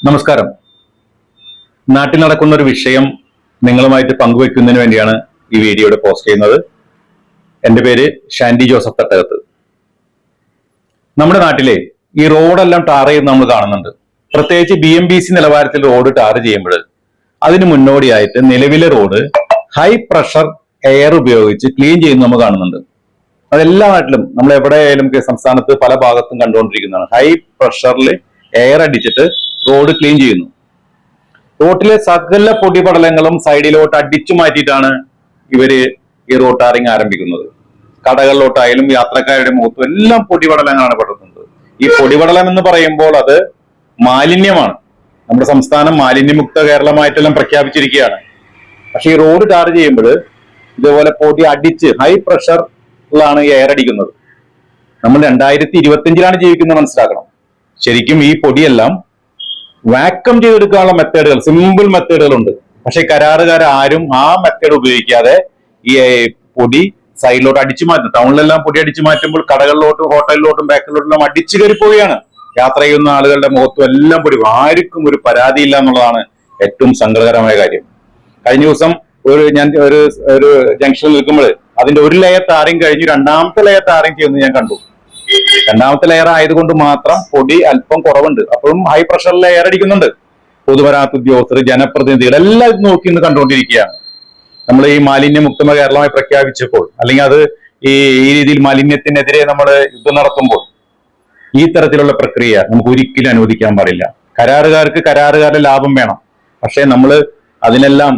നമസ്കാരം. നാട്ടിൽ നടക്കുന്ന ഒരു വിഷയം നിങ്ങളുമായിട്ട് പങ്കുവെക്കുന്നതിന് വേണ്ടിയാണ് ഈ വീഡിയോയുടെ പോസ്റ്റ് ചെയ്യുന്നത്. എൻ്റെ പേര് ഷാൻഡി ജോസഫ് തട്ടകത്ത്. നമ്മുടെ നാട്ടിലെ ഈ റോഡെല്ലാം ടാർ ചെയ്യുന്നത് നമ്മൾ കാണുന്നുണ്ട്. പ്രത്യേകിച്ച് BMBC നിലവാരത്തിൽ റോഡ് ടാർ ചെയ്യുമ്പോൾ അതിന് മുന്നോടിയായിട്ട് നിലവിലെ റോഡ് ഹൈ പ്രഷർ എയർ ഉപയോഗിച്ച് ക്ലീൻ ചെയ്യുന്നത് നമ്മൾ കാണുന്നുണ്ട്. അതെല്ലാ നാട്ടിലും നമ്മൾ എവിടെയായാലും സംസ്ഥാനത്ത് പല ഭാഗത്തും കണ്ടുകൊണ്ടിരിക്കുന്നതാണ്. ഹൈ പ്രഷറിൽ എയർ അടിച്ചിട്ട് റോഡ് ക്ലീൻ ചെയ്യുന്നു. റോഡിലെ സകല പൊടിപടലങ്ങളും സൈഡിലോട്ട് അടിച്ചു മാറ്റിയിട്ടാണ് ഇവര് ഈ റോഡ് ടാറിങ് ആരംഭിക്കുന്നത്. കടകളിലോട്ടായാലും യാത്രക്കാരുടെ മുഖത്തും എല്ലാം പൊടിപടലങ്ങളാണ് പടർത്തുന്നത്. ഈ പൊടിപടലം എന്ന് പറയുമ്പോൾ അത് മാലിന്യമാണ്. നമ്മുടെ സംസ്ഥാനം മാലിന്യമുക്ത കേരളമായിട്ടെല്ലാം പ്രഖ്യാപിച്ചിരിക്കുകയാണ്. പക്ഷെ ഈ റോഡ് ടാർ ചെയ്യുമ്പോൾ ഇതേപോലെ പൊടി അടിച്ച് ഹൈ പ്രഷറിലാണ് എയർ അടിക്കുന്നത്. നമ്മൾ 2025 ജീവിക്കുന്നത് മനസ്സിലാക്കണം. ശരിക്കും ഈ പൊടിയെല്ലാം വാക്വം ചെയ്തെടുക്കാനുള്ള മെത്തേഡുകൾ, സിമ്പിൾ മെത്തേഡുകൾ ഉണ്ട്. പക്ഷെ കരാറുകാർ ആരും ആ മെത്തേഡ് ഉപയോഗിക്കാതെ ഈ പൊടി സൈഡിലോട്ട് അടിച്ചു മാറ്റും. ടൗണിലെല്ലാം പൊടി അടിച്ചു മാറ്റുമ്പോൾ കടകളിലോട്ടും ഹോട്ടലിലോട്ടും ബേക്കറിലോട്ടും അടിച്ചു കയറി പോവുകയാണ്. യാത്ര ചെയ്യുന്ന ആളുകളുടെ മുഖത്തും എല്ലാം പൊടി. ആർക്കും ഒരു പരാതിയില്ല എന്നുള്ളതാണ് ഏറ്റവും സങ്കടകരമായ കാര്യം. കഴിഞ്ഞ ദിവസം ഞാൻ ഒരു ജംഗ്ഷനിൽ നിൽക്കുമ്പോൾ അതിന്റെ ഒരു ലെയർ ടാറിങ് കഴിഞ്ഞ് രണ്ടാമത്തെ ലെയർ ടാറിങ് ചെയ്യുന്നത് ഞാൻ കണ്ടു. രണ്ടാമത്തെ ലെയർ ആയതുകൊണ്ട് മാത്രം പൊടി അല്പം കുറവുണ്ട്. അപ്പോഴും ഹൈ പ്രഷറിൽ എയർ അടിക്കുന്നുണ്ട്. പൊതുമരാമത്ത് ഉദ്യോഗസ്ഥർ, ജനപ്രതിനിധികൾ എല്ലാം ഇത് നോക്കി ഇന്ന് കണ്ടുകൊണ്ടിരിക്കുകയാണ്. നമ്മൾ ഈ മാലിന്യമുക്ത കേരളമായി പ്രഖ്യാപിച്ചപ്പോൾ, അല്ലെങ്കിൽ അത് ഈ രീതിയിൽ മാലിന്യത്തിനെതിരെ നമ്മൾ യുദ്ധം നടത്തുമ്പോൾ ഈ തരത്തിലുള്ള പ്രക്രിയ നമുക്ക് ഒരിക്കലും അനുവദിക്കാൻ പാടില്ല. കരാറുകാർക്ക് കരാറുകാരുടെ ലാഭം വേണം. പക്ഷെ നമ്മൾ അതിനെല്ലാം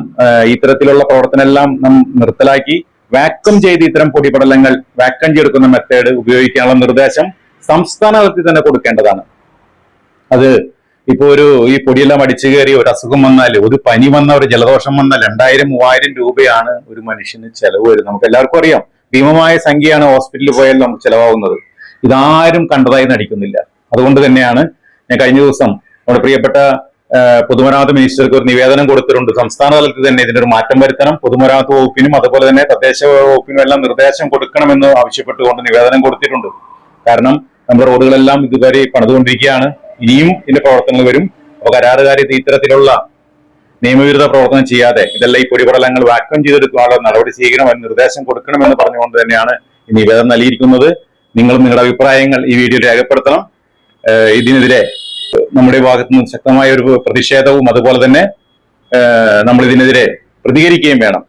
ഇത്തരത്തിലുള്ള പ്രവർത്തനമെല്ലാം നിർത്തലാക്കി വാക്വം ചെയ്ത് ഇത്തരം പൊടിപടലങ്ങൾ വാക്വം ചെയ്തെടുക്കുന്ന മെത്തേഡ് ഉപയോഗിക്കാനുള്ള നിർദ്ദേശം സംസ്ഥാന തലത്തിൽ തന്നെ കൊടുക്കേണ്ടതാണ്. അത് ഇപ്പോ ഈ പൊടിയെല്ലാം അടിച്ചു കയറി ഒരു അസുഖം വന്നാൽ, ഒരു പനി വന്ന, ഒരു ജലദോഷം വന്നാൽ 2000-3000 രൂപയാണ് ഒരു മനുഷ്യന് ചെലവ് വരുന്നത്. നമുക്ക് എല്ലാവർക്കും അറിയാം. ഭീമമായ സംഖ്യയാണ് ഹോസ്പിറ്റലിൽ പോയാൽ നമുക്ക് ചെലവാകുന്നത്. ഇതാരും കണ്ടതായി നടിക്കുന്നില്ല. അതുകൊണ്ട് തന്നെയാണ് ഞാൻ കഴിഞ്ഞ ദിവസം നമ്മുടെ പ്രിയപ്പെട്ട പൊതുമരാമത്ത് മിനിസ്റ്റർക്ക് ഒരു നിവേദനം കൊടുത്തിട്ടുണ്ട്. സംസ്ഥാന തലത്തിൽ തന്നെ ഇതിനൊരു മാറ്റം വരുത്തണം. പൊതുമരാമത്ത് വകുപ്പിനും അതുപോലെ തന്നെ തദ്ദേശ വകുപ്പിനും എല്ലാം നിർദ്ദേശം കൊടുക്കണമെന്ന് ആവശ്യപ്പെട്ടുകൊണ്ട് നിവേദനം കൊടുത്തിട്ടുണ്ട്. കാരണം നമ്മുടെ റോഡുകളെല്ലാം ഇതുവരെ പണിതുകൊണ്ടിരിക്കുകയാണ്. ഇനിയും ഇതിന്റെ പ്രവർത്തനങ്ങൾ വരും. അപ്പൊ കരാറുകാർ ഇത്തരത്തിലുള്ള നിയമവിരുദ്ധ പ്രവർത്തനം ചെയ്യാതെ ഇതെല്ലാം ഈ പൊടിപടലങ്ങൾ വാക്വം ചെയ്തെടുക്കാനുള്ള നടപടി സ്വീകരിക്കണം, നിർദ്ദേശം കൊടുക്കണമെന്ന് പറഞ്ഞുകൊണ്ട് തന്നെയാണ് ഈ നിവേദനം നൽകിയിരിക്കുന്നത്. നിങ്ങളും നിങ്ങളുടെ അഭിപ്രായങ്ങൾ ഈ വീഡിയോ രേഖപ്പെടുത്തണം. ഇതിനെതിരെ നമ്മുടെ ഭാഗത്തു നിന്ന് ശക്തമായ ഒരു പ്രതിഷേധവും അതുപോലെ തന്നെ നമ്മൾ ഇതിനെതിരെ പ്രതികരിക്കുകയും വേണം.